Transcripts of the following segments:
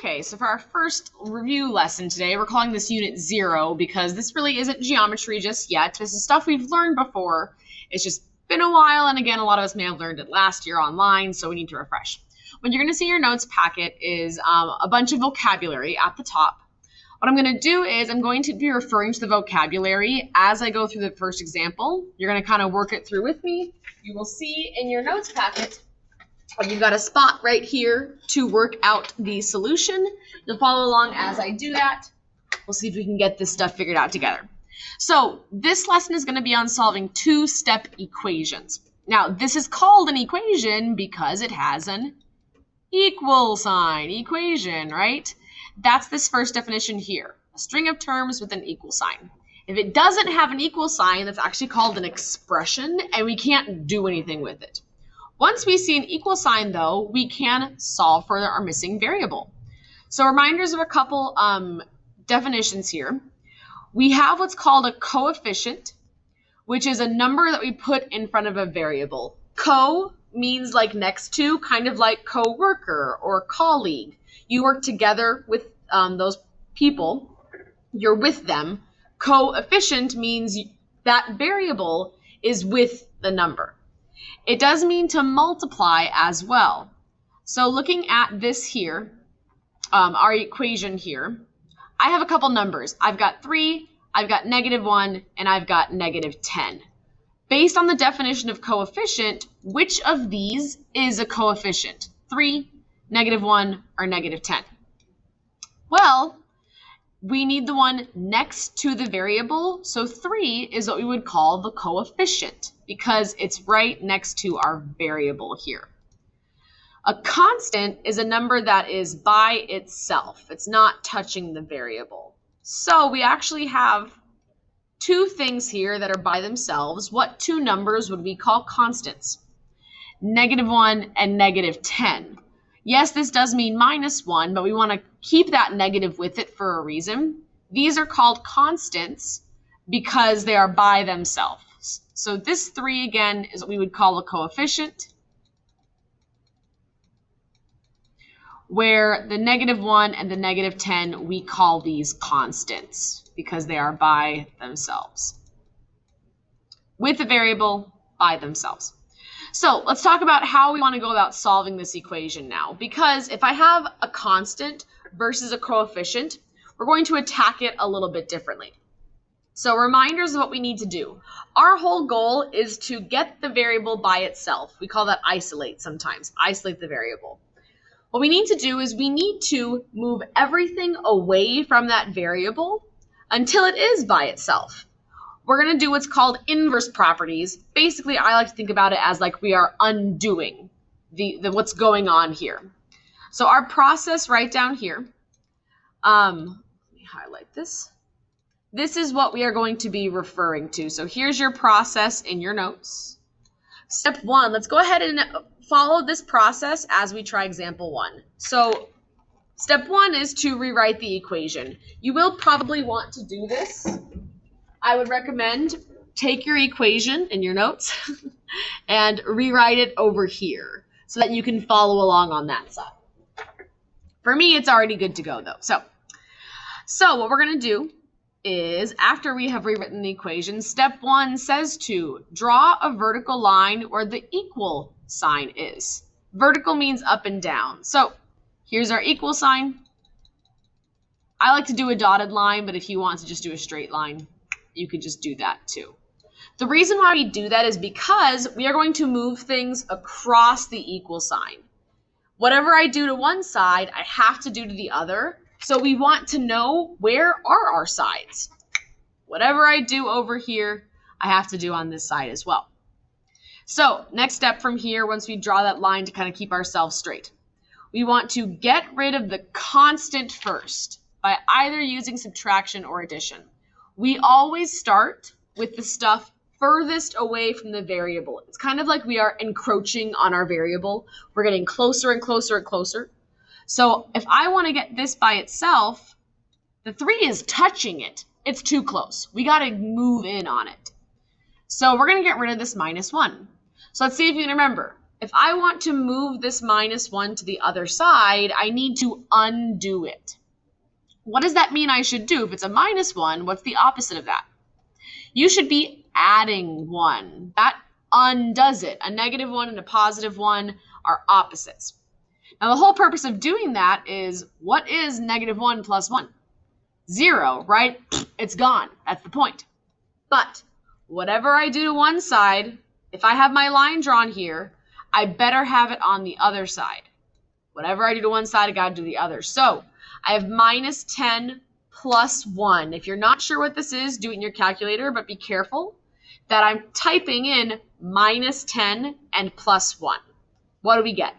Okay, so for our first review lesson today, we're calling this Unit 0 because this really isn't geometry just yet. This is stuff we've learned before. It's just been a while, and again, a lot of us may have learned it last year online, so we need to refresh. What you're going to see in your notes packet is a bunch of vocabulary at the top. What I'm going to do is I'm going to be referring to the vocabulary as I go through the first example. You're going to kind of work it through with me. You will see in your notes packet you've got a spot right here to work out the solution. You'll follow along as I do that. We'll see if we can get this stuff figured out together. So this lesson is going to be on solving two-step equations. Now, this is called an equation because it has an equal sign equation, right? That's this first definition here, a string of terms with an equal sign. If it doesn't have an equal sign, that's actually called an expression, and we can't do anything with it. Once we see an equal sign, though, we can solve for our missing variable. So reminders of a couple definitions here. We have what's called a coefficient, which is a number that we put in front of a variable. Co means like next to, kind of like co-worker or colleague. You work together with those people. You're with them. Coefficient means that variable is with the number. It does mean to multiply as well. So looking at this here, our equation here, I have a couple numbers. I've got 3, I've got -1, and I've got -10. Based on the definition of coefficient, which of these is a coefficient? 3, -1, or -10? Well, we need the one next to the variable, so 3 is what we would call the coefficient because it's right next to our variable here. A constant is a number that is by itself. It's not touching the variable. So we actually have two things here that are by themselves. What two numbers would we call constants? -1 and -10. Yes, this does mean -1, but we want to keep that negative with it for a reason. These are called constants because they are by themselves. So this 3, again, is what we would call a coefficient, where the -1 and the -10, we call these constants because they are by themselves. With the variable, by themselves. So let's talk about how we want to go about solving this equation now. Because if I have a constant versus a coefficient, we're going to attack it a little bit differently. So reminders of what we need to do. Our whole goal is to get the variable by itself. We call that isolate sometimes, isolate the variable. What we need to do is we need to move everything away from that variable until it is by itself. We're going to do what's called inverse properties. Basically, I like to think about it as like we are undoing what's going on here. So our process right down here, let me highlight this. This is what we are going to be referring to. So here's your process in your notes. Step 1, let's go ahead and follow this process as we try example 1. So step 1 is to rewrite the equation. You will probably want to do this. I would recommend take your equation in your notes and rewrite it over here so that you can follow along on that side. For me, it's already good to go though. So what we're going to do is after we have rewritten the equation, step 1 says to draw a vertical line where the equal sign is. Vertical means up and down. So here's our equal sign. I like to do a dotted line, but if you want to just do a straight line, you could just do that too. The reason why we do that is because we are going to move things across the equal sign. Whatever I do to one side, I have to do to the other. So we want to know where are our sides. Whatever I do over here, I have to do on this side as well. So next step from here, once we draw that line to kind of keep ourselves straight, we want to get rid of the constant first by either using subtraction or addition. We always start with the stuff furthest away from the variable. It's kind of like we are encroaching on our variable. We're getting closer and closer and closer. So if I want to get this by itself, the 3 is touching it. It's too close. We got to move in on it. So we're going to get rid of this -1. So let's see if you can remember. if I want to move this -1 to the other side, I need to undo it. What does that mean I should do? If it's a -1, what's the opposite of that? You should be adding 1. That undoes it. A -1 and a +1 are opposites. Now, the whole purpose of doing that is, what is -1 plus 1? 0, right? It's gone. That's the point. But whatever I do to one side, if I have my line drawn here, I better have it on the other side. Whatever I do to one side, I got to do the other. So I have -10 plus 1. If you're not sure what this is, do it in your calculator, but be careful that I'm typing in -10 and +1. What do we get?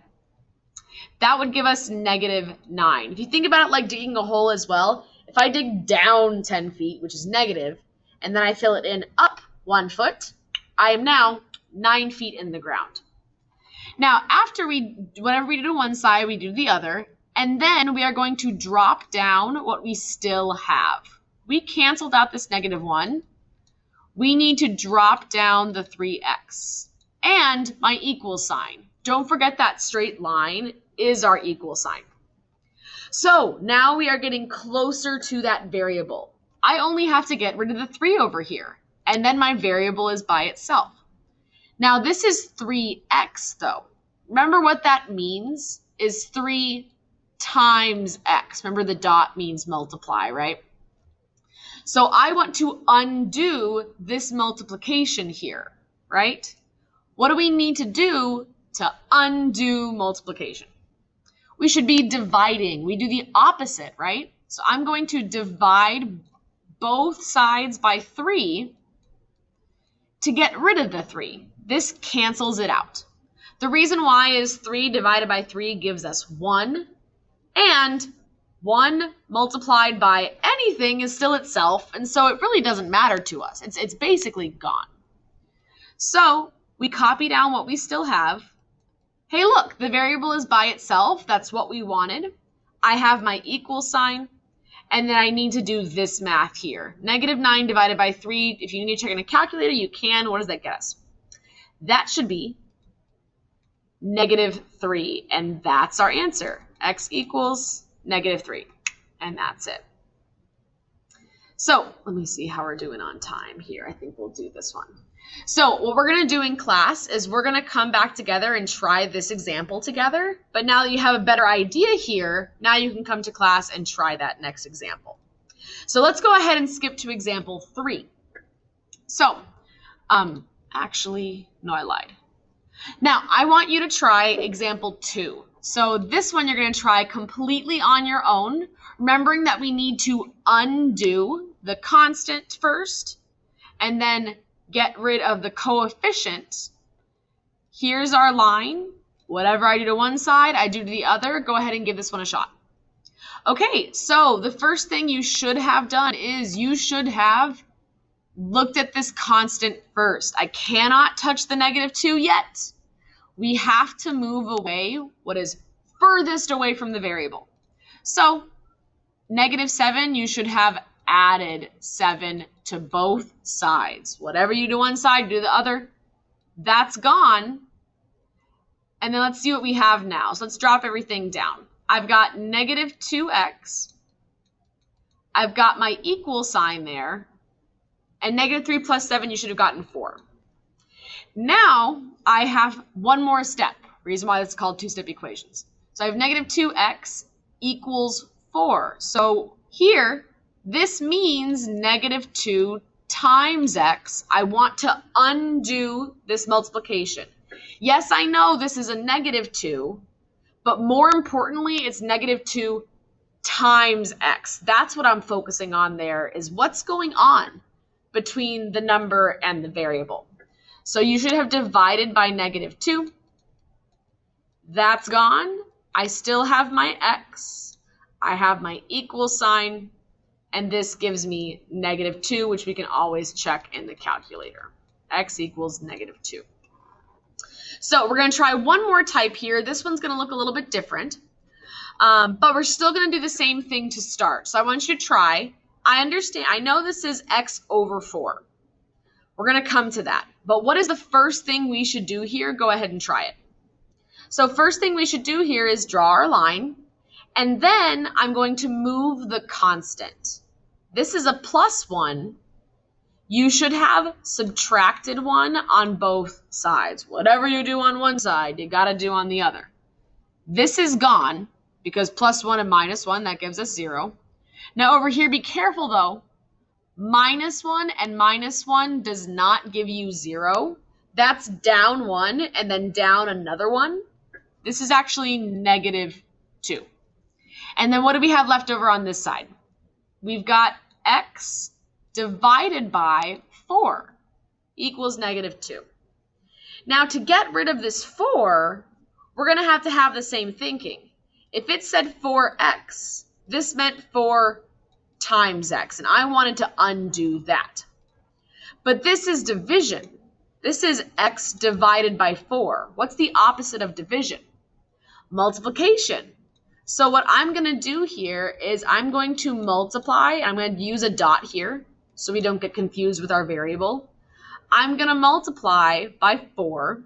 That would give us -9. If you think about it like digging a hole as well, if I dig down 10 feet, which is negative, and then I fill it in up 1 foot, I am now 9 feet in the ground. Now, whatever we do to one side, we do the other, and then we are going to drop down what we still have. We canceled out this -1. We need to drop down the 3x and my equal sign. Don't forget that straight line is our equal sign. So now we are getting closer to that variable. I only have to get rid of the 3 over here, and then my variable is by itself. Now this is 3x though. Remember what that means is 3 times x. Remember the dot means multiply, right? So I want to undo this multiplication here, right? What do we need to do to undo multiplication? We should be dividing. We do the opposite, right? So I'm going to divide both sides by 3 to get rid of the 3. This cancels it out. The reason why is 3 divided by 3 gives us 1, and 1 multiplied by anything is still itself, and so it really doesn't matter to us. It's basically gone. So we copy down what we still have. Hey, look, the variable is by itself. That's what we wanted. I have my equal sign, and then I need to do this math here. -9 divided by 3. If you need to check in a calculator, you can. What does that get us? That should be -3, and that's our answer. X equals -3, and that's it. So let me see how we're doing on time here. I think we'll do this one. So what we're going to do in class is we're going to come back together and try this example together. But now that you have a better idea here, now you can come to class and try that next example. So let's go ahead and skip to example 3. So, actually, no, I lied. Now, I want you to try example 2. So this one you're going to try completely on your own, remembering that we need to undo the constant first and then get rid of the coefficient. Here's our line. Whatever I do to one side, I do to the other. Go ahead and give this one a shot. Okay, so the first thing you should have done is you should have looked at this constant first. I cannot touch the -2 yet. We have to move away what is furthest away from the variable. So -7, you should have added 7 to both sides. Whatever you do one side, do the other. That's gone. And then let's see what we have now. So let's drop everything down. I've got -2x. I've got my equal sign there. And -3 plus 7, you should have gotten 4. Now I have one more step. Reason why it's called two-step equations. So I have -2x equals 4. So here, this means -2 times x. I want to undo this multiplication. Yes, I know this is a -2, but more importantly, it's -2 times x. That's what I'm focusing on there, is what's going on between the number and the variable. So you should have divided by -2. That's gone. I still have my x. I have my equal sign. And this gives me -2, which we can always check in the calculator. X equals -2. So we're going to try one more type here. This one's going to look a little bit different. But we're still going to do the same thing to start. So I want you to try. I understand. I know this is x over 4. We're going to come to that. But what is the first thing we should do here? Go ahead and try it. So first thing we should do here is draw our line, and then I'm going to move the constant. This is a +1. You should have subtracted 1 on both sides. Whatever you do on one side, you got to do on the other. This is gone because +1 and -1, that gives us 0. Now over here, be careful though. -1 and -1 does not give you 0. That's down 1 and then down another 1. This is actually -2. And then what do we have left over on this side? We've got x divided by 4 equals -2. Now to get rid of this 4, we're going to have the same thinking. If it said 4x, this meant 4 times x, and I wanted to undo that. But this is division. This is x divided by 4. What's the opposite of division? Multiplication. So what I'm going to do here is I'm going to multiply. I'm going to use a dot here so we don't get confused with our variable. I'm going to multiply by 4.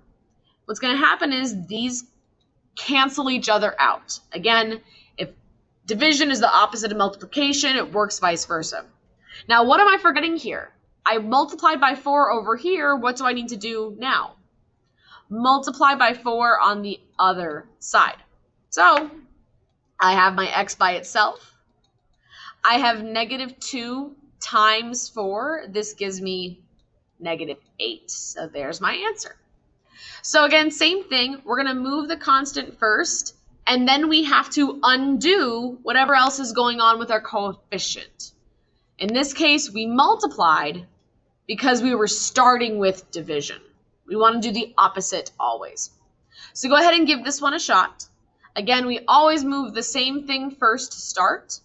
What's going to happen is these cancel each other out. Again, if division is the opposite of multiplication, it works vice versa. Now, what am I forgetting here? I multiplied by 4 over here. What do I need to do now? Multiply by 4 on the other side. So I have my x by itself. I have -2 times 4. This gives me -8. So there's my answer. So again, same thing. We're going to move the constant first, and then we have to undo whatever else is going on with our coefficient. In this case, we multiplied because we were starting with division. We want to do the opposite always. So go ahead and give this one a shot. Again, we always move the same thing first to start,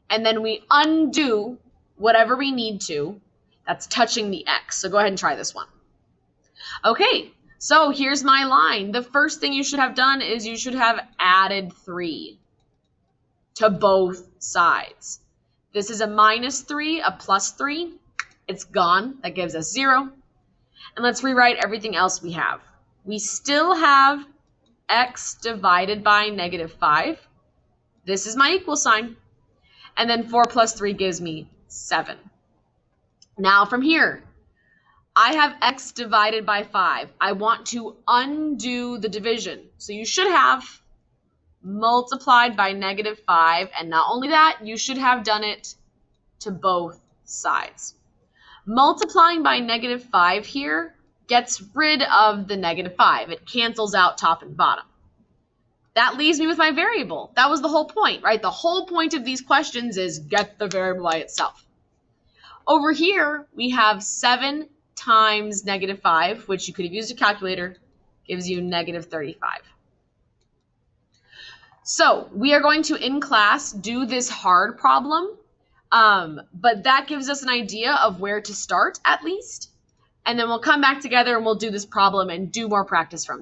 and then we undo whatever we need to that's touching the x. So go ahead and try this one. Okay, so here's my line. The first thing you should have done is you should have added 3 to both sides. This is a -3, a +3. It's gone. That gives us 0. And let's rewrite everything else we have. We still have x divided by -5. This is my equal sign. And then 4 + 3 gives me 7. Now from here, I have x divided by 5. I want to undo the division. So you should have multiplied by -5. And not only that, you should have done it to both sides. Multiplying by -5 here gets rid of the -5. It cancels out top and bottom. That leaves me with my variable. That was the whole point, right? The whole point of these questions is get the variable by itself. Over here, we have 7 times -5, which you could have used a calculator, gives you -35. So we are going to, in class, do this hard problem, but that gives us an idea of where to start at least. And then we'll come back together and we'll do this problem and do more practice from there.